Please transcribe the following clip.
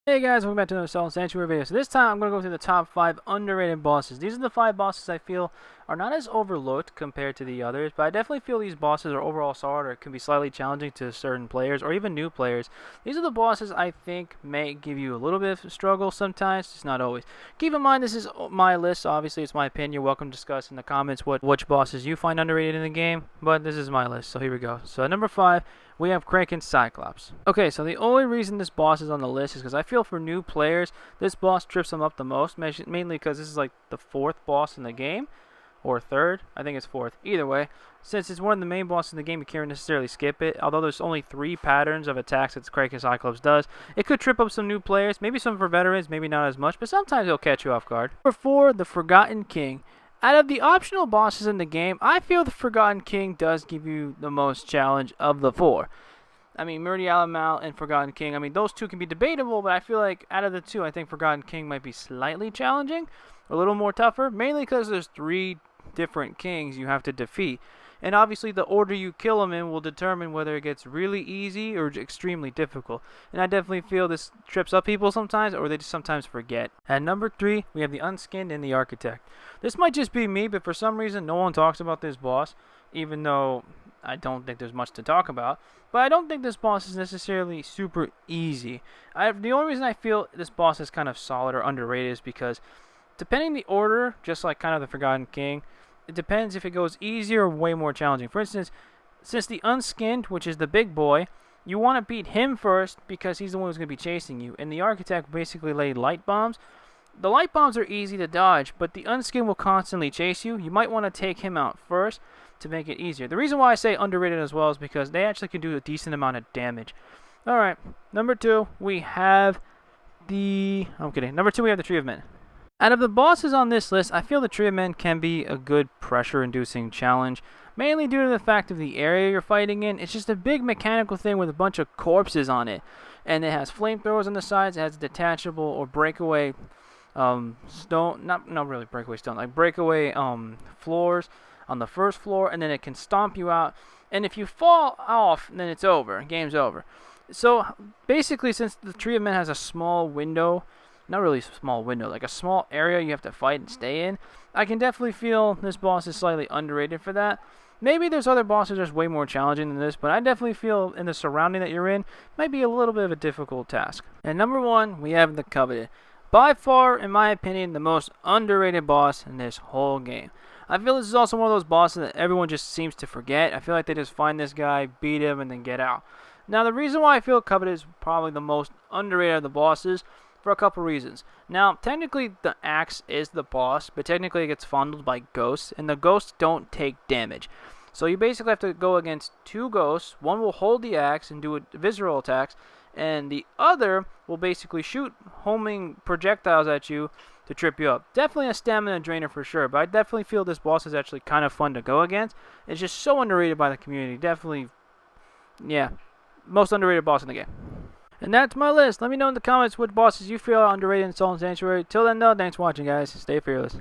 Hey guys, welcome back to another Solid Sanctuary video. So this time I'm going to go through the top 5 underrated bosses. These are the 5 bosses I feel are not as overlooked compared to the others, but I definitely feel these bosses are overall solid or can be slightly challenging to certain players or even new players. These are the bosses I think may give you a little bit of struggle sometimes, just not always. Keep in mind this is my list, so obviously it's my opinion. You're welcome to discuss in the comments which bosses you find underrated in the game, but this is my list, so here we go. So at number 5, we have Kraken Cyclops. Okay, so the only reason this boss is on the list is because I feel for new players, this boss trips them up the most, mainly because this is like the 4th boss in the game, or 3rd, I think it's 4th. Either way, since it's one of the main bosses in the game, you can't necessarily skip it. Although there's only 3 patterns of attacks that Kraken Cyclops does, it could trip up some new players, maybe some for veterans, maybe not as much, but sometimes it'll catch you off guard. Number 4, the Forgotten King. Out of the optional bosses in the game, I feel the Forgotten King does give you the most challenge of the 4. I mean, Murdy-Alamal and Forgotten King, I mean, those two can be debatable, but I feel like out of the two, I think Forgotten King might be slightly challenging, a little more tougher, mainly because there's 3 different kings you have to defeat. And obviously, the order you kill them in will determine whether it gets really easy or extremely difficult. And I definitely feel this trips up people sometimes, or they just sometimes forget. At number 3, we have the Unskinned and the Architect. This might just be me, but for some reason, no one talks about this boss, even though I don't think there's much to talk about. But I don't think this boss is necessarily super easy. The only reason I feel this boss is kind of solid or underrated is because depending the order, just like kind of the Forgotten King, it depends if it goes easier or way more challenging. For instance, since the Unskinned, which is the big boy, you want to beat him first because he's the one who's going to be chasing you. And the Architect basically laid light bombs. The light bombs are easy to dodge, but the Unskinned will constantly chase you. You might want to take him out first to make it easier. The reason why I say underrated as well is because they actually can do a decent amount of damage. Alright, number 2, we have the... I'm kidding. Number 2, we have the Tree of Men. Out of the bosses on this list, I feel the Tree of Men can be a good pressure-inducing challenge, mainly due to the fact of the area you're fighting in. It's just a big mechanical thing with a bunch of corpses on it. And it has flamethrowers on the sides, it has detachable or breakaway stone, not really breakaway stone, like breakaway floors on the first floor, and then it can stomp you out. And if you fall off, then it's over, game's over. So basically, since the Tree of Men has a small window, not really small window, like a small area you have to fight and stay in, I can definitely feel this boss is slightly underrated for that. Maybe there's other bosses that's way more challenging than this, but I definitely feel in the surrounding that you're in, might be a little bit of a difficult task. And number 1, we have the Coveted. By far, in my opinion, the most underrated boss in this whole game. I feel this is also one of those bosses that everyone just seems to forget. I feel like they just find this guy, beat him, and then get out. Now, the reason why I feel Coveted is probably the most underrated of the bosses, for a couple reasons. Now, technically, the axe is the boss, but technically it gets fondled by ghosts, and the ghosts don't take damage. So you basically have to go against 2 ghosts. One will hold the axe and do visceral attacks, and the other will basically shoot homing projectiles at you to trip you up. Definitely a stamina drainer for sure, but I definitely feel this boss is actually kind of fun to go against. It's just so underrated by the community. Definitely, yeah, most underrated boss in the game. And that's my list. Let me know in the comments which bosses you feel are underrated in Solid Sanctuary. Till then, though, thanks for watching, guys. Stay fearless.